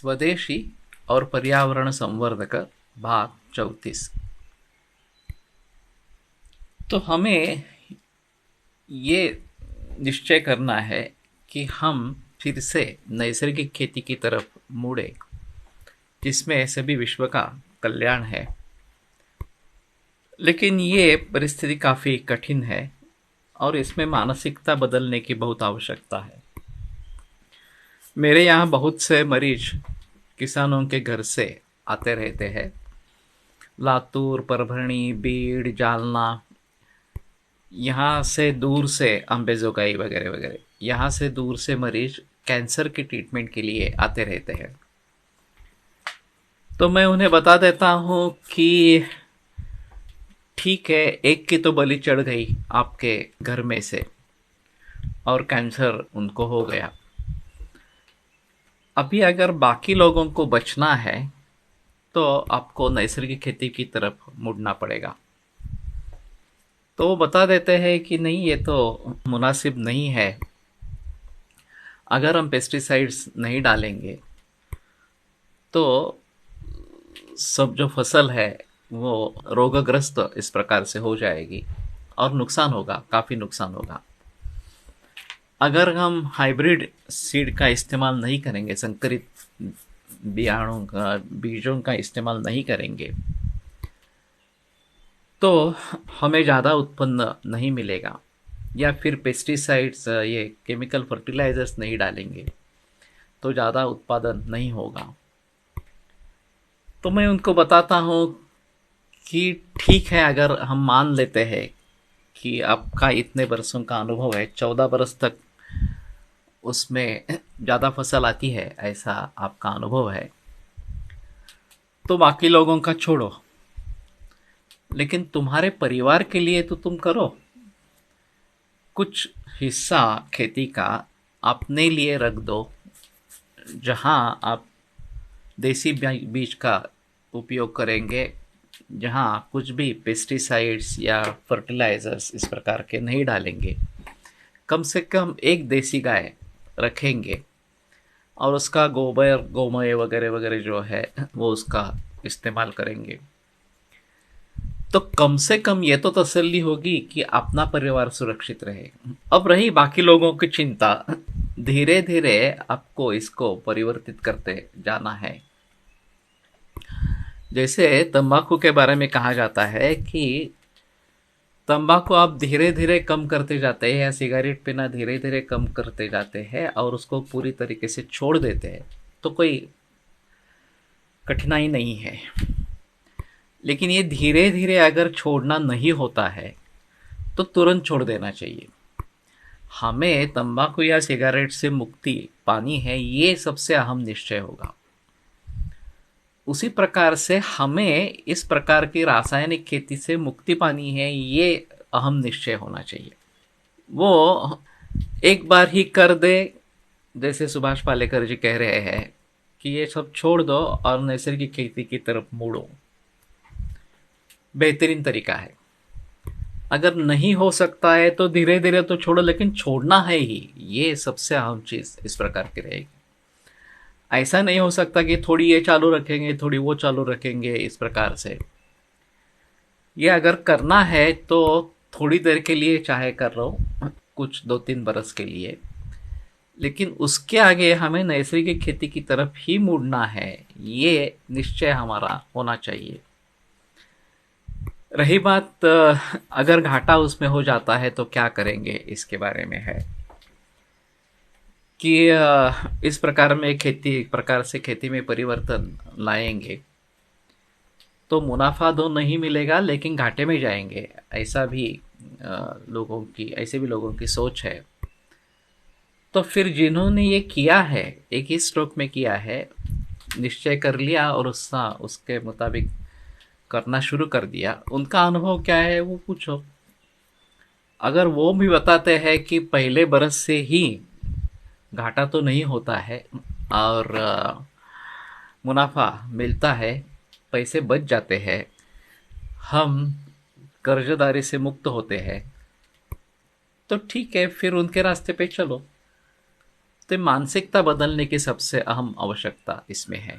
स्वदेशी और पर्यावरण संवर्धक भाग 34। तो हमें ये निश्चय करना है कि हम फिर से नैसर्गिक खेती की तरफ मुड़े, जिसमें सभी विश्व का कल्याण है। लेकिन ये परिस्थिति काफ़ी कठिन है और इसमें मानसिकता बदलने की बहुत आवश्यकता है। मेरे यहाँ बहुत से मरीज किसानों के घर से आते रहते हैं। लातूर, परभणी, बीड़, जालना, यहाँ से दूर से अंबेजोगाई वगैरह वगैरह, यहाँ से दूर से मरीज कैंसर की ट्रीटमेंट के लिए आते रहते हैं। तो मैं उन्हें बता देता हूँ कि ठीक है, एक की तो बलि चढ़ गई आपके घर में से और कैंसर उनको हो गया। अभी अगर बाकी लोगों को बचना है तो आपको नैसर्गिक खेती की तरफ मुड़ना पड़ेगा। तो वो बता देते हैं कि नहीं, ये तो मुनासिब नहीं है। अगर हम पेस्टिसाइड्स नहीं डालेंगे तो सब जो फसल है वो रोगग्रस्त इस प्रकार से हो जाएगी और नुकसान होगा, काफ़ी नुकसान होगा। अगर हम हाइब्रिड सीड का इस्तेमाल नहीं करेंगे, संकरित बीजों का इस्तेमाल नहीं करेंगे, तो हमें ज़्यादा उत्पन्न नहीं मिलेगा। या फिर पेस्टिसाइड्स, ये केमिकल फर्टिलाइजर्स नहीं डालेंगे तो ज़्यादा उत्पादन नहीं होगा। तो मैं उनको बताता हूँ कि ठीक है, अगर हम मान लेते हैं कि आपका इतने बरसों का अनुभव है, 14 बरस तक उसमें ज़्यादा फसल आती है, ऐसा आपका अनुभव है, तो बाकी लोगों का छोड़ो, लेकिन तुम्हारे परिवार के लिए तो तुम करो। कुछ हिस्सा खेती का अपने लिए रख दो, जहाँ आप देसी बीज का उपयोग करेंगे, जहाँ कुछ भी पेस्टिसाइड्स या फर्टिलाइजर्स इस प्रकार के नहीं डालेंगे। कम से कम एक देसी गाय रखेंगे और उसका गोबर, गोमय वगैरह वगैरह जो है वो उसका इस्तेमाल करेंगे। तो कम से कम ये तो तसल्ली होगी कि अपना परिवार सुरक्षित रहे। अब रही बाकी लोगों की चिंता, धीरे धीरे आपको इसको परिवर्तित करते जाना है। जैसे तंबाकू के बारे में कहा जाता है कि तंबाकू आप धीरे धीरे कम करते जाते हैं या सिगरेट पीना धीरे धीरे कम करते जाते हैं और उसको पूरी तरीके से छोड़ देते हैं तो कोई कठिनाई नहीं है। लेकिन ये धीरे धीरे अगर छोड़ना नहीं होता है तो तुरंत छोड़ देना चाहिए। हमें तंबाकू या सिगरेट से मुक्ति पानी है, ये सबसे अहम निश्चय होगा। उसी प्रकार से हमें इस प्रकार की रासायनिक खेती से मुक्ति पानी है, ये अहम निश्चय होना चाहिए। वो एक बार ही कर दे, जैसे सुभाष पालेकर जी कह रहे हैं कि ये सब छोड़ दो और नैसर्गिक खेती की तरफ मुड़ो, बेहतरीन तरीका है। अगर नहीं हो सकता है तो धीरे धीरे तो छोड़ो, लेकिन छोड़ना है ही, ये सबसे अहम चीज इस प्रकार की रहेगी। ऐसा नहीं हो सकता कि थोड़ी ये चालू रखेंगे, थोड़ी वो चालू रखेंगे, इस प्रकार से। ये अगर करना है तो थोड़ी देर के लिए चाहे कर रहा हूँ, कुछ 2-3 बरस के लिए, लेकिन उसके आगे हमें नैसर्गिक खेती की तरफ ही मुड़ना है, ये निश्चय हमारा होना चाहिए। रही बात अगर घाटा उसमें हो जाता है तो क्या करेंगे, इसके बारे में है कि इस प्रकार से खेती में परिवर्तन लाएंगे तो मुनाफा तो नहीं मिलेगा, लेकिन घाटे में जाएंगे। ऐसा भी ऐसे भी लोगों की सोच है। तो फिर जिन्होंने ये किया है, एक ही स्ट्रोक में किया है, निश्चय कर लिया और उसके मुताबिक करना शुरू कर दिया, उनका अनुभव क्या है वो पूछो। अगर वो भी बताते हैं कि पहले बरस से ही घाटा तो नहीं होता है और मुनाफा मिलता है, पैसे बच जाते हैं, हम कर्जदारी से मुक्त होते हैं, तो ठीक है, फिर उनके रास्ते पे चलो। तो मानसिकता बदलने की सबसे अहम आवश्यकता इसमें है।